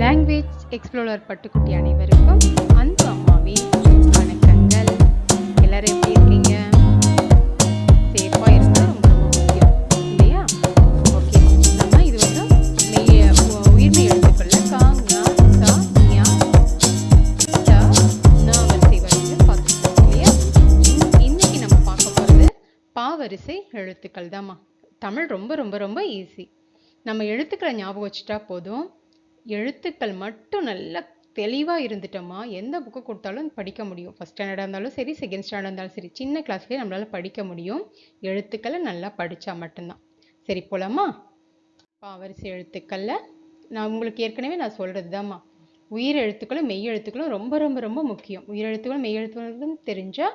Language explorer பட்டுக்குட்டி அனைவருக்கும் அன்பு அம்மாவின் வணக்கங்கள். எல்லாரும் எப்படி இருக்கீங்க? சேஃபாக இருந்தால் ரொம்ப ரொம்ப முக்கியம் இல்லையா? ஓகே, நம்ம இது வந்து உயிர்மை எழுத்துக்கள்ல கா ஞா சா ஞா ட ந வரிசை வரைக்கும் பார்த்துருக்கோம் இல்லையா? இன்னைக்கு நம்ம பார்க்க போகிறது பா வரிசை எழுத்துக்கள் தாம்மா. தமிழ் ரொம்ப ரொம்ப ரொம்ப ஈஸி. நம்ம எழுத்துக்களை ஞாபகம் வச்சுட்டா போதும். எழுத்துக்கள் மட்டும் நல்லா தெளிவாக இருந்துட்டோமா எந்த புக்கு கொடுத்தாலும் படிக்க முடியும். ஃபஸ்ட் ஸ்டாண்டர்டாக இருந்தாலும் சரி, செகண்ட் ஸ்டாண்டர்டாக இருந்தாலும் சரி, சின்ன கிளாஸ்லேயே நம்மளால் படிக்க முடியும். எழுத்துக்களை நல்லா படித்தா மட்டும்தான். சரி, போலாமா? பாவரிசை எழுத்துக்களில் நான் உங்களுக்கு ஏற்கனவே நான் சொல்கிறது தாம்மா, உயிர் எழுத்துக்களும் மெய் எழுத்துக்களும் ரொம்ப ரொம்ப ரொம்ப முக்கியம். உயிர் எழுத்துக்களும் மெய் எழுத்துக்களும் தெரிஞ்சால்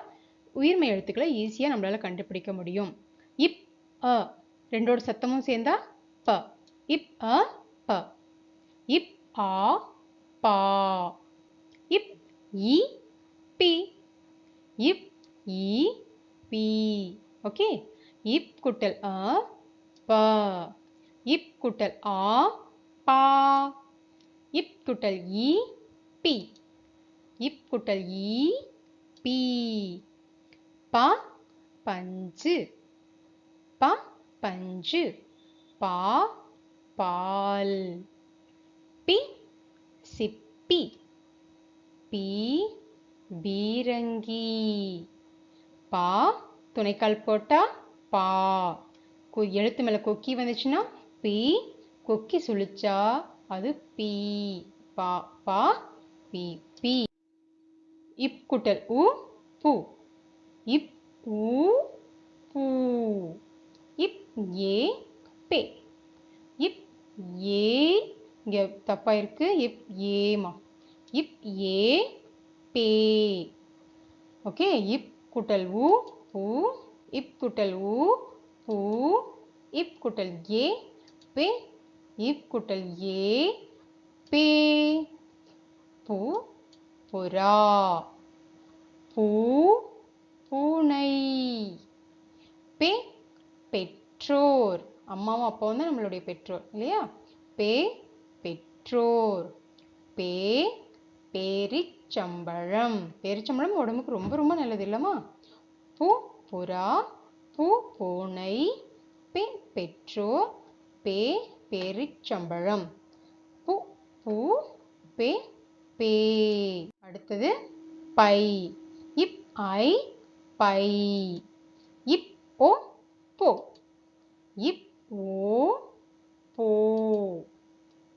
உயிர்மெய் எழுத்துக்களை ஈஸியாக நம்மளால் கண்டுபிடிக்க முடியும். இப் அ ரெண்டோட சத்தமும் சேர்ந்தா ப. இப் அ ப. இப் ஆ பா. இப் ஈ பி. இப் ஈ பி. ஓகே, இப் குட்டல் அ ப. இப் குட்டல் ஆ பா. இப் குட்டல் ஈ பி. இப் குட்டல் ஈ பி. ப பஞ்சு. ப பஞ்சு. பா பால். பி சிப்பி. பி பீரங்கி. பா துணைக்கால் போட்டா பா. எழுத்து மேல கொக்கி வந்துச்சுன்னா பி. கொக்கி சுழிச்சா அது பி. பா பா பி பி. இப் குட்டல் உ பூ. இப் ஊ பூ. இப் ஏ பே. இப் ஏ இங்க தப்பா இருக்கு. இப் ஏமா. இப் ஏ பே. ஓகே, இப் குட்டல் உ பூ. இப் குட்டல் உ பூ. இப் குட்டல் ஏ பே. இப் குட்டல் ஏ பே. பூ புறா. பூ பூனை. பே பெற்றோர். அம்மாவும் அப்பாவும் தான் நம்மளுடைய பெற்றோர் இல்லையா? பே பெற்றோர். பே பேரிச்சம்பழம். பேரிச்சம்பழம் உடம்புக்கு ரொம்ப ரொம்ப நல்லது இல்லைம்மா? பூ புறா. பூ பூனை. பே பெற்றோர். பே பேரிச்சம்பழம். பூ பூ பே பே. அடுத்தது பை. இப் ஐ பை. இப் ஓ போ. இப் ஓ போ.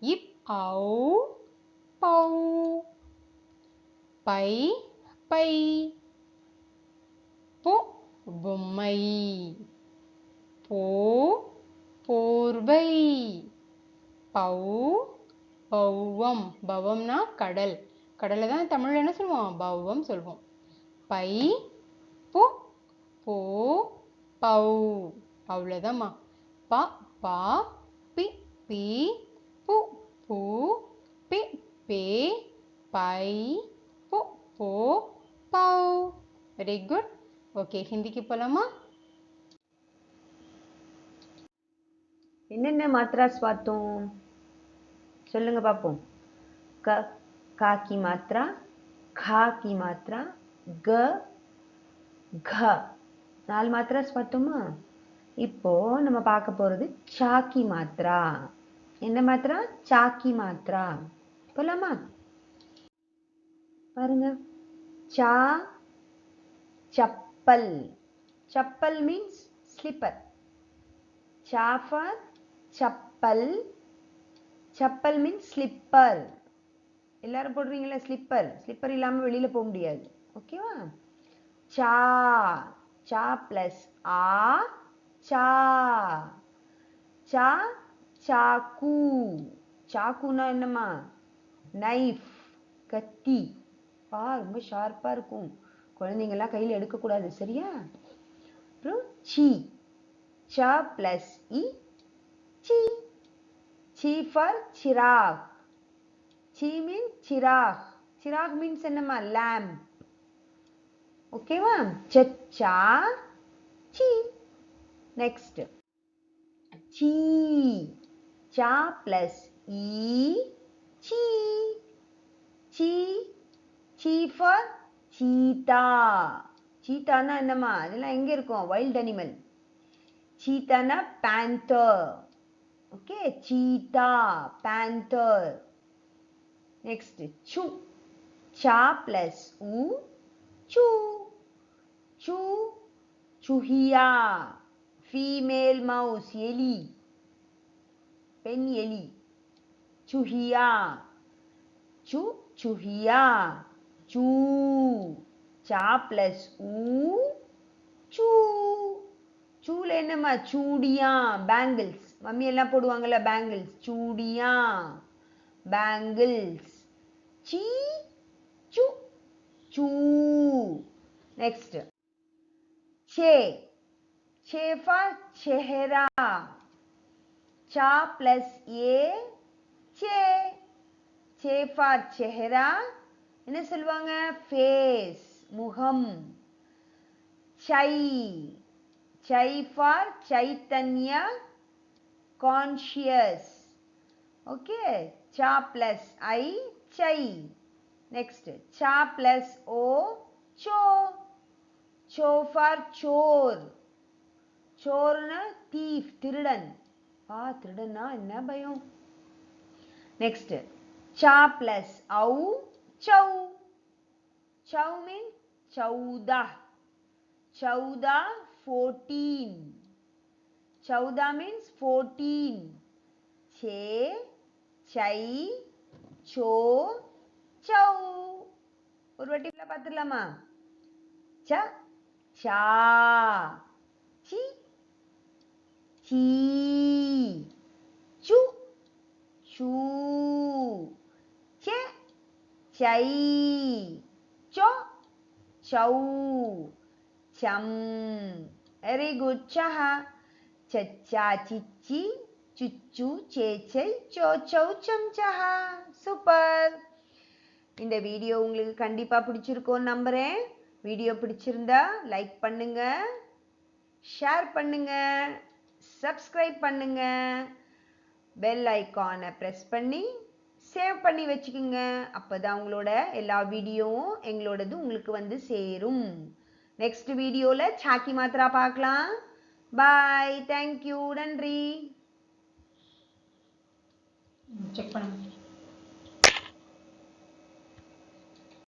இப் ஔ பௌ. By by. பொ பொம்மை. போ போர்வை. பௌ பௌவம். பவம்னா கடல். கடலை தான் தமிழ்ல என்ன சொல்லுவோம்? பௌவம் சொல்லுவோம். பை பொ போ பௌ. அவ்வளோதாம்மா. ப பா பி பி. பு பூ. பே பே. பை பொ போ பௌ. Very good. ஓகே, ஹிந்திக்கு போலாமா? என்னென்ன மாத்ராஸ் பார்த்தோம் சொல்லுங்க பார்ப்போம். க கா की मात्रा, खा की मात्रा, ग घ 4 மாத்ராஸ் பார்த்தோமா? இப்போ நம்ம பார்க்க போறது சா की मात्रा. என்ன மாத்ரா? சா की मात्रा. போலாமா? பாருங்க. சா चप्पल. चप्पल means slipper. चा for chappal. Chappal means slipper. எல்லாரும் போடுறீங்களா ஸ்லிப்பர்? ஸ்லிப்பர் இல்லாம வெளியில போக முடியாது. ஓகேவா? சா. சா பிளஸ் ஆ சா. சா சாக்கு. சாக்குனா என்னம்மா? நைஃப், கத்தி. ரொம்ப ஷார்ப்பா இருக்கும். குழந்தைங்கெல்லாம் கையில் எடுக்கக்கூடாது, சரியா? அப்புறம் சி. சா பிளஸ் இ சி. சி ஃபார் சிராக். சி மீன் சிராக். சிராக் மீன்ஸ் என்னம்மா? lamp. ஓகேவா? சச்சா சி. நெக்ஸ்ட் சி. சா பிளஸ் இ ची ची ची for cheetah. சீட்டானா என்னம்மா? அதெல்லாம் எங்க இருக்கும்? Wild animal. சீட்டானா panther. Okay, cheetah, panther. Next சு. சா plus உ, சு. சு, சுஹியா. ஃபீமேல் மவுஸ், எலி, பெண் எலி. சுஹியா. சு, சுஹியா. சூ. சா plus ஊ, சூ. சூல என்னம்மா? சூடியா, பேங்கிள்ஸ். மம்மி எல்லாம் போடுவாங்கல்ல பேங்கிள்ஸ். சூடியா, பேங்கிள்ஸ். சி, சு, சூ. Next say. Say for செஹரா. சா plus A, say. Say for செஹரா. என்ன சொல்லுவாங்க? ஃபேஸ், முகம். சை. சை for சைத்தன்யா, கான்ஷியஸ். ஓகே, சா plus ஐ, சை. நெக்ஸ்ட் சா plus ஓ, சோ. சோ for சோர். சோர்னா தீஃப், திருடன். திருடனா என்ன பயம். நெக்ஸ்ட் சா plus ஔ, சௌ. சௌ மீன் சௌதா. சௌதா 14. சௌதா means 14. சே, சை, சோ, சௌ. ஒரு வாட்டி பார்த்துடலாமா? ச, சா. சி, சீ. சு, சூ. சே, சை. சோ, சௌ. சம். Very good. சஹா. சச்சா, சிச்சி, சுச்சு, சேச்சை, சோச்சௌ, சம்சஹா. சூப்பர். இந்த வீடியோ உங்களுக்கு கண்டிப்பா பிடிச்சிருக்கும்னு நம்புறேன். வீடியோ பிடிச்சிருந்தா லைக் பண்ணுங்க, ஷேர் பண்ணுங்க, சப்ஸ்கிரைப் பண்ணுங்க, பெல் ஐகானை பிரஸ் பண்ணி சேவ் பண்ணி வச்சுக்கோங்க. அப்பதான் உங்களோட எல்லா வீடியோவும் எங்களோடது உங்களுக்கு வந்து சேரும். நெக்ஸ்ட் வீடியோல சாக்கி மாத்ரா பார்க்கலாம். பாய், தேங்க்யூ, நன்றி. செக் பண்ணுங்க.